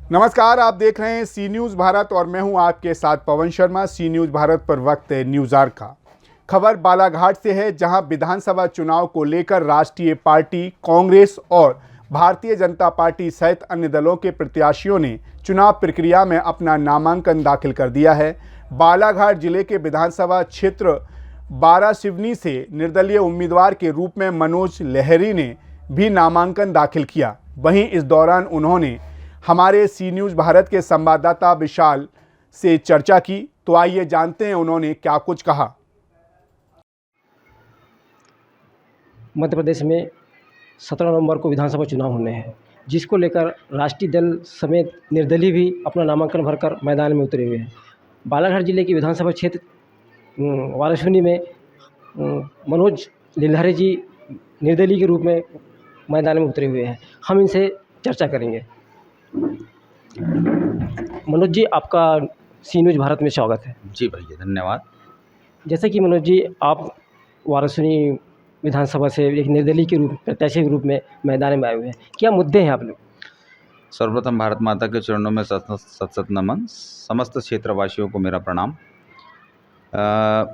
नमस्कार, आप देख रहे हैं सी न्यूज़ भारत और मैं हूं आपके साथ पवन शर्मा। सी न्यूज़ भारत पर वक्त है न्यूज़ आर का। खबर बालाघाट से है, जहां विधानसभा चुनाव को लेकर राष्ट्रीय पार्टी कांग्रेस और भारतीय जनता पार्टी सहित अन्य दलों के प्रत्याशियों ने चुनाव प्रक्रिया में अपना नामांकन दाखिल कर दिया है। बालाघाट जिले के विधानसभा क्षेत्र बारासिवनी से निर्दलीय उम्मीदवार के रूप में मनोज लहरी ने भी नामांकन दाखिल किया। वहीं इस दौरान उन्होंने हमारे सी न्यूज़ भारत के संवाददाता विशाल से चर्चा की, तो आइए जानते हैं उन्होंने क्या कुछ कहा। मध्य प्रदेश में 17 नवंबर को विधानसभा चुनाव होने हैं, जिसको लेकर राष्ट्रीय दल समेत निर्दलीय भी अपना नामांकन भरकर मैदान में उतरे हुए हैं। बालाघाट जिले के विधानसभा क्षेत्र वारासिवनी में मनोज लहरी जी निर्दलीय के रूप में मैदान में उतरे हुए हैं। हम इनसे चर्चा करेंगे। मनोज जी, आपका सी न्यूज़ भारत में स्वागत है। जी भैया, धन्यवाद। जैसे कि मनोज जी, आप वारासिवनी विधानसभा से एक निर्दलीय के रूप प्रत्याशी के रूप में मैदान में आए हुए हैं, क्या मुद्दे हैं आप लोग? सर्वप्रथम भारत माता के चरणों में सत नमन। समस्त क्षेत्रवासियों को मेरा प्रणाम।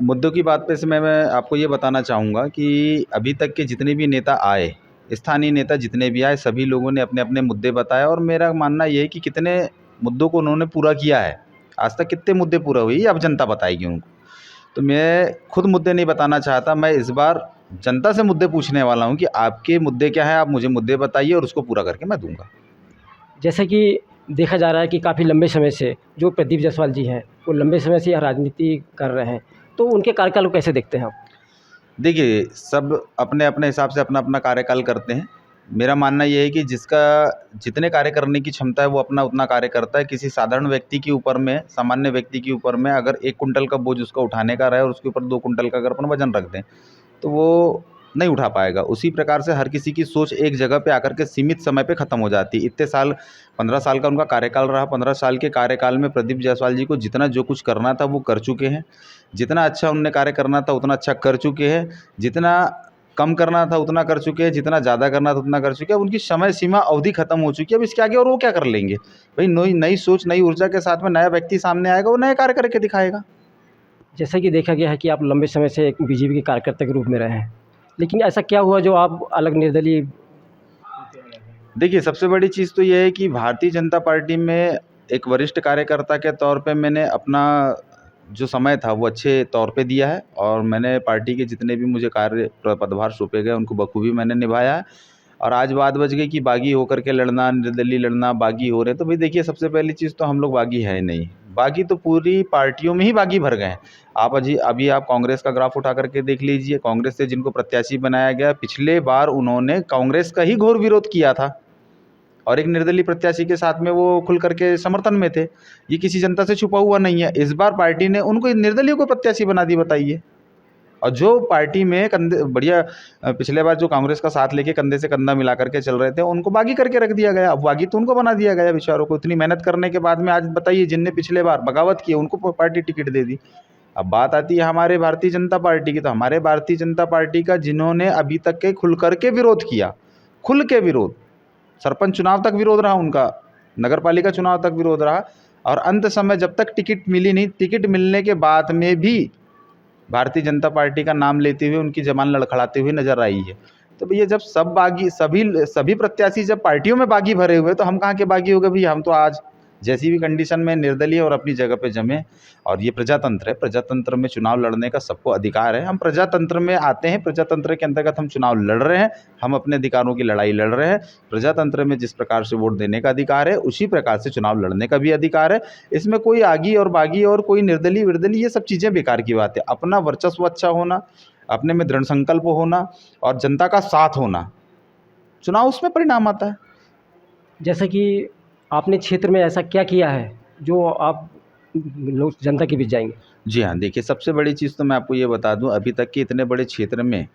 मुद्दों की बात पे से मैं आपको ये बताना चाहूँगा कि अभी तक के जितने भी नेता आए, स्थानीय नेता जितने भी आए, सभी लोगों ने अपने अपने मुद्दे बताए और मेरा मानना ये है कि कितने मुद्दों को उन्होंने पूरा किया है। आज तक कितने मुद्दे पूरे हुए, अब जनता बताएगी उनको। तो मैं खुद मुद्दे नहीं बताना चाहता, मैं इस बार जनता से मुद्दे पूछने वाला हूँ कि आपके मुद्दे क्या हैं, आप मुझे मुद्दे बताइए और उसको पूरा करके मैं दूंगा। जैसे कि देखा जा रहा है कि काफ़ी लंबे समय से जो प्रदीप जायसवाल जी हैं, वो लंबे समय से यह राजनीति कर रहे हैं, तो उनके कार्यकाल को कैसे देखते हैं आप? देखिए, सब अपने अपने हिसाब से अपना अपना कार्यकाल करते हैं। मेरा मानना ये है कि जिसका जितने कार्य करने की क्षमता है वो अपना उतना कार्य करता है। किसी साधारण व्यक्ति के ऊपर में, सामान्य व्यक्ति के ऊपर में अगर 1 कुंटल का बोझ उसका उठाने का रहे और उसके ऊपर 2 कुंटल का अगर अपन वजन रख दें तो वो नहीं उठा पाएगा। उसी प्रकार से हर किसी की सोच एक जगह पे आकर के सीमित समय पे ख़त्म हो जाती है। इतने साल 15 साल का उनका कार्यकाल रहा। 15 साल के कार्यकाल में प्रदीप जायसवाल जी को जितना जो कुछ करना था वो कर चुके हैं। जितना अच्छा उनने कार्य करना था उतना अच्छा कर चुके हैं। जितना कम करना था उतना कर चुके हैं, जितना ज़्यादा करना था उतना कर चुके हैं। अब उनकी समय सीमा अवधि खत्म हो चुकी है। अब इसके आगे और वो क्या कर लेंगे? भाई नई नई सोच, नई ऊर्जा के साथ में नया व्यक्ति सामने आएगा, वो नए कार्य करके दिखाएगा। जैसा कि देखा गया है कि आप लंबे समय से एक बीजेपी के कार्यकर्ता के रूप में रहे हैं, लेकिन ऐसा क्या हुआ जो आप अलग निर्दलीय? देखिए, सबसे बड़ी चीज़ तो ये है कि भारतीय जनता पार्टी में एक वरिष्ठ कार्यकर्ता के तौर पे मैंने अपना जो समय था वो अच्छे तौर पे दिया है और मैंने पार्टी के जितने भी मुझे कार्य पदभार सौंपे गए उनको बखूबी मैंने निभाया है। और आज बात बच गई कि बागी होकर के लड़ना, निर्दलीय लड़ना, बागी हो रहे हैं, तो भाई देखिए, सबसे पहली चीज़ तो हम लोग बागी है नहीं। बागी तो पूरी पार्टियों में ही बागी भर गए हैं। आप अभी आप कांग्रेस का ग्राफ उठा करके देख लीजिए। कांग्रेस से जिनको प्रत्याशी बनाया गया, पिछले बार उन्होंने कांग्रेस का ही घोर विरोध किया था और एक निर्दलीय प्रत्याशी के साथ में वो खुल करके समर्थन में थे। ये किसी जनता से छुपा हुआ नहीं है। इस बार पार्टी ने उनको निर्दलीय को प्रत्याशी बना दी, बताइए। और जो पार्टी में कंधे बढ़िया, पिछले बार जो कांग्रेस का साथ लेके कंधे से कंधा मिला करके चल रहे थे, उनको बागी करके रख दिया गया। अब बागी तो उनको बना दिया गया बेचारों को। इतनी मेहनत करने के बाद में आज बताइए, जिनने पिछले बार बगावत की उनको पार्टी टिकट दे दी। अब बात आती है हमारे भारतीय जनता पार्टी की, तो हमारे भारतीय जनता पार्टी का जिन्होंने अभी तक के खुल करके विरोध किया, खुल के विरोध, सरपंच चुनाव तक विरोध रहा उनका, नगर पालिका चुनाव तक विरोध रहा और अंत समय जब तक टिकट मिली नहीं, टिकट मिलने के बाद में भी भारतीय जनता पार्टी का नाम लेते हुए उनकी जबान लड़खड़ाते हुए नजर आई है। तो भैया, जब सब बागी, सभी प्रत्याशी जब पार्टियों में बागी भरे हुए, तो हम कहाँ के बागी हो गए भैया? हम तो आज जैसी भी कंडीशन में निर्दलीय और अपनी जगह पे जमे। और ये प्रजातंत्र है, प्रजातंत्र में चुनाव लड़ने का सबको अधिकार है। हम प्रजातंत्र में आते हैं, प्रजातंत्र के अंतर्गत हम चुनाव लड़ रहे हैं, हम अपने अधिकारों की लड़ाई लड़ रहे हैं। प्रजातंत्र में जिस प्रकार से वोट देने का अधिकार है, उसी प्रकार से चुनाव लड़ने का भी अधिकार है। इसमें कोई आगी और बागी और कोई निर्दलीय विर्दलीय, ये सब चीज़ें बेकार की बात है। अपना वर्चस्व अच्छा होना, अपने में दृढ़ संकल्प होना और जनता का साथ होना, चुनाव उसमें परिणाम आता है। जैसा कि आपने क्षेत्र में ऐसा क्या किया है जो आप लोग जनता के बीच जाएंगे? जी हाँ, देखिए, सबसे बड़ी चीज़ तो मैं आपको ये बता दूं, अभी तक के इतने बड़े क्षेत्र में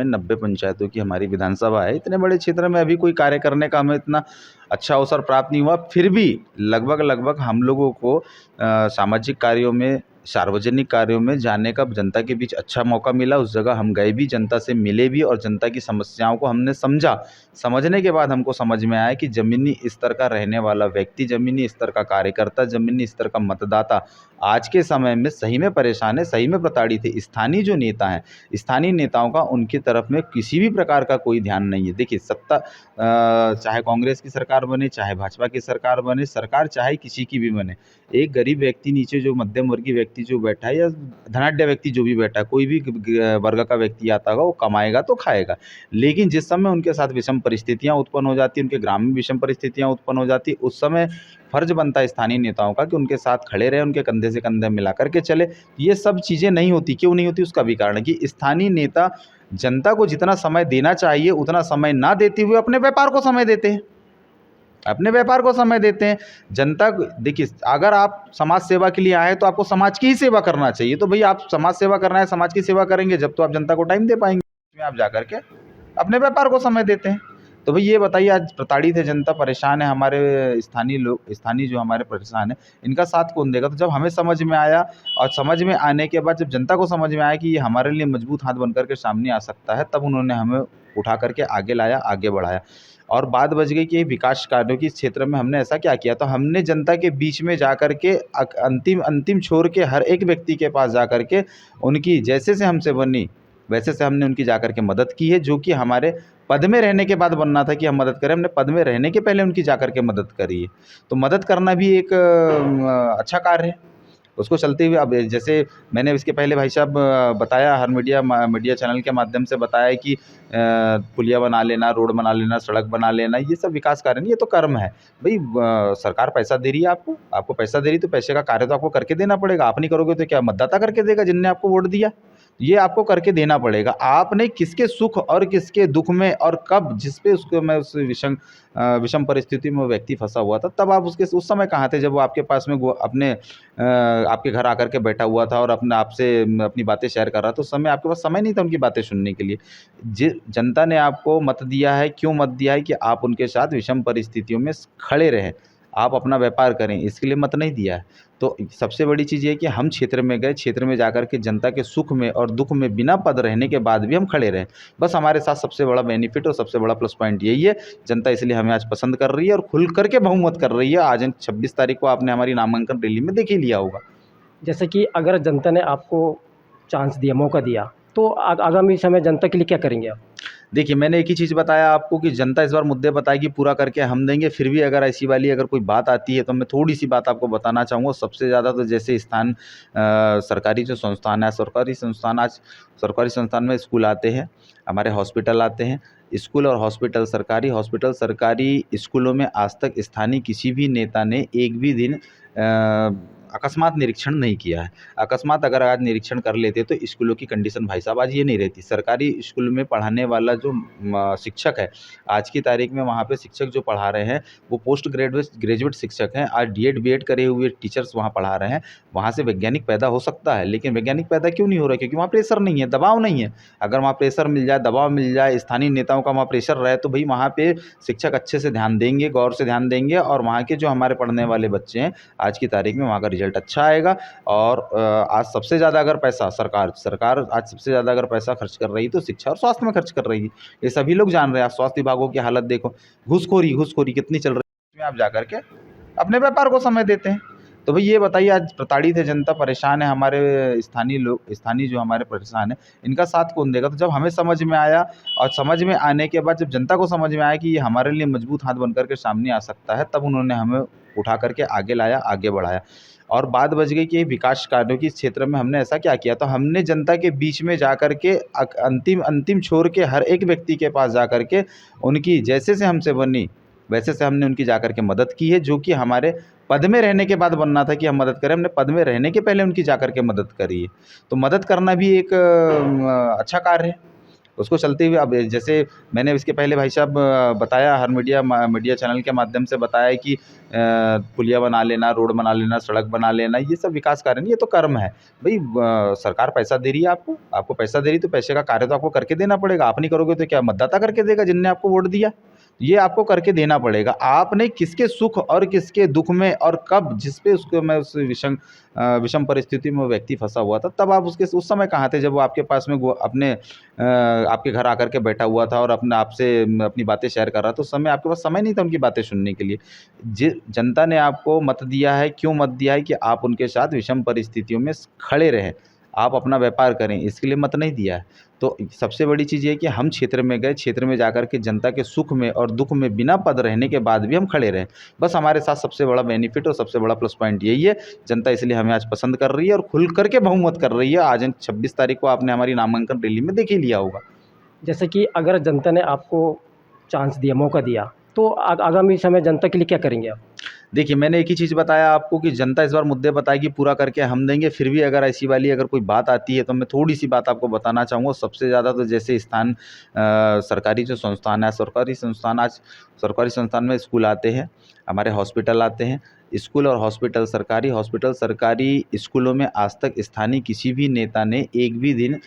90 पंचायतों की हमारी विधानसभा है। इतने बड़े क्षेत्र में अभी कोई कार्य करने का हमें इतना अच्छा अवसर प्राप्त नहीं हुआ। फिर भी लगभग हम लोगों को सामाजिक कार्यों में सार्वजनिक कार्यों में जाने का जनता के बीच अच्छा मौका मिला। उस जगह हम गए भी, जनता से मिले भी और जनता की समस्याओं को हमने समझा। समझने के बाद हमको समझ में आया कि ज़मीनी स्तर का रहने वाला व्यक्ति, ज़मीनी स्तर का कार्यकर्ता, ज़मीनी स्तर का मतदाता आज के समय में सही में परेशान है, सही में प्रताड़ित है। स्थानीय जो नेता हैं, स्थानीय नेताओं का उनकी तरफ में किसी भी प्रकार का कोई ध्यान नहीं है। देखिए, सत्ता चाहे कांग्रेस की सरकार बने, चाहे भाजपा की सरकार बने, सरकार चाहे किसी की भी बने, एक गरीब व्यक्ति नीचे जो मध्यम वर्गीय व्यक्ति जो बैठा है या धनाढ्य व्यक्ति जो भी बैठा है, कोई भी वर्ग का व्यक्ति आता होगा, वो कमाएगा तो खाएगा। लेकिन जिस समय उनके साथ विषम परिस्थितियां उत्पन्न हो जाती, उनके ग्राम में विषम परिस्थितियां उत्पन्न हो जाती, उस समय फर्ज बनता है स्थानीय नेताओं का कि उनके साथ खड़े रहे, उनके कंधे से कंधे मिला करके चले। ये सब चीज़ें नहीं होती। क्यों नहीं होती? उसका भी कारण है कि स्थानीय नेता जनता को जितना समय देना चाहिए उतना समय ना देते हुए अपने व्यापार को समय देते हैं, अपने व्यापार को समय देते हैं। जनता देखिए, अगर आप समाज सेवा के लिए आए तो आपको समाज की ही सेवा करना चाहिए। तो भाई, आप समाज सेवा करना है, समाज की सेवा करेंगे जब तो आप जनता को टाइम दे पाएंगे। में आप जा करके अपने व्यापार को समय देते हैं। तो भाई ये बताइए, आज प्रताड़ित है जनता, परेशान है, हमारे स्थानीय लोग, स्थानीय जो हमारे परेशान है, इनका साथ कौन देगा? तो जब हमें समझ में आया और समझ में आने के बाद जब जनता को समझ में आया कि ये हमारे लिए मजबूत हाथ बनकर के सामने आ सकता है, तब उन्होंने हमें उठा करके आगे लाया, आगे बढ़ाया। और बात बच गई कि विकास कार्यों की क्षेत्र में हमने ऐसा क्या किया? तो हमने जनता के बीच में जा करके अंतिम छोर के हर एक व्यक्ति के पास जा करके उनकी जैसे से हमसे बनी वैसे से हमने उनकी जा करके मदद की है। जो कि हमारे पद में रहने के बाद बनना था कि हम मदद करें, हमने पद में रहने के पहले उनकी जा करके मदद करी है। तो मदद करना भी एक अच्छा कार्य है। उसको चलते हुए अब जैसे मैंने इसके पहले भाई साहब बताया, हर मीडिया चैनल के माध्यम से बताया कि पुलिया बना लेना, रोड बना लेना, सड़क बना लेना, ये सब विकास कार्य नहीं, ये तो कर्म है। भाई सरकार पैसा दे रही है आपको पैसा दे रही, तो पैसे का कार्य तो आपको करके देना पड़ेगा। आप नहीं करोगे तो क्या मतदाता करके देगा जिनने आपको वोट दिया? ये आपको करके देना पड़ेगा। आपने किसके सुख और किसके दुख में और कब, जिस पे उसको मैं उस विषम परिस्थिति में वो व्यक्ति फंसा हुआ था, तब आप उस समय कहाँ थे जब वो आपके पास में अपने आपके घर आकर के बैठा हुआ था और अपने आपसे अपनी बातें शेयर कर रहा था? उस समय आपके पास समय नहीं था उनकी बातें सुनने के लिए। जनता ने आपको मत दिया है, क्यों मत दिया है? कि आप उनके साथ विषम परिस्थितियों में खड़े रहें, आप अपना व्यापार करें, इसके लिए मत नहीं दिया है। तो सबसे बड़ी चीज़ ये है कि हम क्षेत्र में गए, क्षेत्र में जाकर के जनता के सुख में और दुख में बिना पद रहने के बाद भी हम खड़े रहें। बस हमारे साथ सबसे बड़ा बेनिफिट और सबसे बड़ा प्लस पॉइंट यही है। जनता इसलिए हमें आज पसंद कर रही है और खुल करके बहुमत कर रही है। आज 26 तारीख को आपने हमारी नामांकन रैली में देख ही लिया होगा। जैसे कि अगर जनता ने आपको चांस दिया, मौका दिया, तो आगामी समय जनता के लिए क्या करेंगे आप? देखिए, मैंने एक ही चीज़ बताया आपको कि जनता इस बार मुद्दे बताएगी, पूरा करके हम देंगे। फिर भी अगर ऐसी वाली अगर कोई बात आती है तो मैं थोड़ी सी बात आपको बताना चाहूँगा। सबसे ज़्यादा तो जैसे सरकारी जो संस्थान है, सरकारी संस्थान में स्कूल आते हैं, हमारे हॉस्पिटल आते हैं। स्कूल और हॉस्पिटल, सरकारी स्कूलों में आज तक स्थानीय किसी भी नेता ने एक भी दिन अकस्मात निरीक्षण नहीं किया है। अकस्मात अगर आज निरीक्षण कर लेते तो स्कूलों की कंडीशन भाई साहब आज ये नहीं रहती। सरकारी स्कूल में पढ़ाने वाला जो शिक्षक है, आज की तारीख में वहाँ पे शिक्षक जो पढ़ा रहे हैं वो पोस्ट ग्रेजुएट शिक्षक हैं। आज डीएड बीएड करे हुए टीचर्स वहाँ पढ़ा रहे हैं। वहाँ से वैज्ञानिक पैदा हो सकता है, लेकिन वैज्ञानिक पैदा क्यों नहीं हो रहा? क्योंकि वहाँ प्रेशर नहीं है, दबाव नहीं है। अगर वहाँ प्रेशर मिल जाए, दबाव मिल जाए, स्थानीय नेताओं का वहाँ प्रेशर रहे, तो भाई वहाँ पे शिक्षक अच्छे से ध्यान देंगे, गौर से ध्यान देंगे, और वहाँ के जो हमारे पढ़ने वाले बच्चे हैं आज की तारीख में वहाँ का रिजल्ट अच्छा आएगा। और आज सबसे ज़्यादा अगर पैसा सरकार आज सबसे ज़्यादा अगर पैसा खर्च कर रही तो शिक्षा और स्वास्थ्य में खर्च कर रही है। ये सभी लोग जान रहे हैं। आज स्वास्थ्य विभागों की हालत देखो, घूसखोरी कितनी चल रही है। इसमें आप जा करके अपने व्यापार को समय देते हैं। तो भाई ये बताइए, आज प्रताड़ित है जनता, परेशान है, हमारे स्थानीय जो हमारे परेशान है, इनका साथ कौन देगा? तो जब हमें समझ में आया और समझ में आने के बाद जब जनता को समझ में आया कि ये हमारे लिए मजबूत हाथ बनकर के सामने आ सकता है, तब उन्होंने हमें उठा करके आगे लाया, आगे बढ़ाया। और बात बच गई कि विकास कार्यों की क्षेत्र में हमने ऐसा क्या किया? तो हमने जनता के बीच में जा करके अंतिम छोर के हर एक व्यक्ति के पास जा करके उनकी जैसे से हमसे बनी वैसे से हमने उनकी जा करके मदद की है। जो कि हमारे पद में रहने के बाद बनना था कि हम मदद करें, हमने पद में रहने के पहले उनकी जा करके मदद करी है। तो मदद करना भी एक अच्छा कार्य है। उसको चलते हुए अब जैसे मैंने इसके पहले भाई साहब बताया, हर मीडिया चैनल के माध्यम से बताया कि पुलिया बना लेना, रोड बना लेना, सड़क बना लेना, ये सब विकास कार्य नहीं, ये तो कर्म है। भाई सरकार पैसा दे रही है आपको पैसा दे रही, तो पैसे का कार्य तो आपको करके देना पड़ेगा। आप नहीं करोगे तो क्या मतदाता करके देगा जिनने आपको वोट दिया? ये आपको करके देना पड़ेगा। आपने किसके सुख और किसके दुख में और कब जिस पे उसको मैं उस विषम परिस्थिति में वो व्यक्ति फंसा हुआ था, तब आप उसके उस समय कहाँ थे जब वो आपके पास में अपने आपके घर आकर के बैठा हुआ था और अपने आपसे अपनी बातें शेयर कर रहा था। उस समय आपके पास समय नहीं था उनकी बातें सुनने के लिए। जनता ने आपको मत दिया है, क्यों मत दिया है कि आप उनके साथ विषम परिस्थितियों में खड़े रहें, आप अपना व्यापार करें, इसके लिए मत नहीं दिया है। तो सबसे बड़ी चीज़ ये है कि हम क्षेत्र में गए, क्षेत्र में जाकर के जनता के सुख में और दुख में बिना पद रहने के बाद भी हम खड़े रहें। बस हमारे साथ सबसे बड़ा बेनिफिट और सबसे बड़ा प्लस पॉइंट यही है। जनता इसलिए हमें आज पसंद कर रही है और खुल कर के बहुमत कर रही है। आज 26 तारीख को आपने हमारी नामांकन रैली में देख ही लिया होगा। जैसे कि अगर जनता ने आपको चांस दिया, मौका दिया, तो आगामी समय जनता के लिए क्या करेंगे आप? देखिए, मैंने एक ही चीज़ बताया आपको कि जनता इस बार मुद्दे बताएगी, पूरा करके हम देंगे। फिर भी अगर ऐसी वाली अगर कोई बात आती है तो मैं थोड़ी-सी बात आपको बताना चाहूँगा। सबसे ज़्यादा तो जैसे सरकारी जो संस्थान है, सरकारी संस्थान में स्कूल आते हैं, हमारे हॉस्पिटल आते हैं। स्कूल और हॉस्पिटल सरकारी स्कूलों में आज तक स्थानीय किसी भी नेता ने एक भी दिन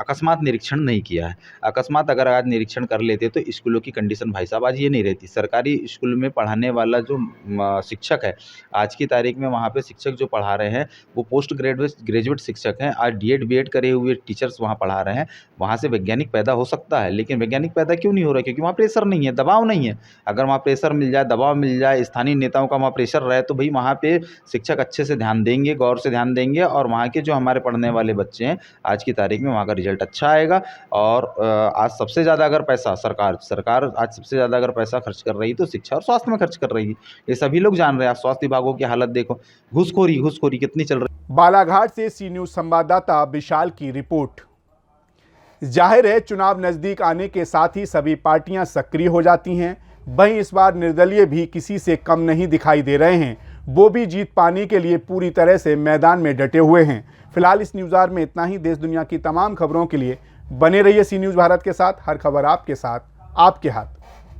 अकस्मात निरीक्षण नहीं किया है। अकस्मात अगर आज निरीक्षण कर लेते तो स्कूलों की कंडीशन भाई साहब आज ये नहीं रहती। सरकारी स्कूल में पढ़ाने वाला जो शिक्षक है, आज की तारीख में वहाँ पे शिक्षक जो पढ़ा रहे हैं वो पोस्ट ग्रेजुएट शिक्षक हैं। आज डीएड बीएड करे हुए टीचर्स वहाँ पढ़ा रहे हैं। वहाँ से वैज्ञानिक पैदा हो सकता है, लेकिन वैज्ञानिक पैदा क्यों नहीं हो रहा? क्योंकि वहाँ प्रेशर नहीं है, दबाव नहीं है। अगर वहाँ प्रेशर मिल जाए, दबाव मिल जाए, स्थानीय नेताओं का वहाँ प्रेशर रहे तो भाई वहाँ पे शिक्षक अच्छे से ध्यान देंगे, गौर से ध्यान देंगे और वहाँ के जो हमारे पढ़ने वाले बच्चे हैं आज की तारीख में वहाँ का रिजल्ट अच्छा आएगा। और आज सबसे ज़्यादा अगर पैसा सरकार आज सबसे ज़्यादा अगर पैसा खर्च कर रही है तो शिक्षा और स्वास्थ्य में खर्च कर रही है। ये सभी लोग जान रहे हैं। आप स्वास्थ्य विभागों की हालत देखो, घूसखोरी कितनी चल रही है। बालाघाट से सी न्यूज़ संवाददाता विशाल की रिपोर्ट। जाहिर है, चुनाव नजदीक आने के साथ ही सभी पार्टियां सक्रिय हो जाती हैं। वहीं इस बार निर्दलीय भी किसी से कम नहीं दिखाई दे रहे हैं। वो भी जीत पाने के लिए पूरी तरह से मैदान में डटे हुए हैं। फिलहाल इस न्यूज़ आवर में इतना ही। देश दुनिया की तमाम खबरों के लिए बने रहिए सी न्यूज़ भारत के साथ। हर खबर आपके साथ, आपके हाथ।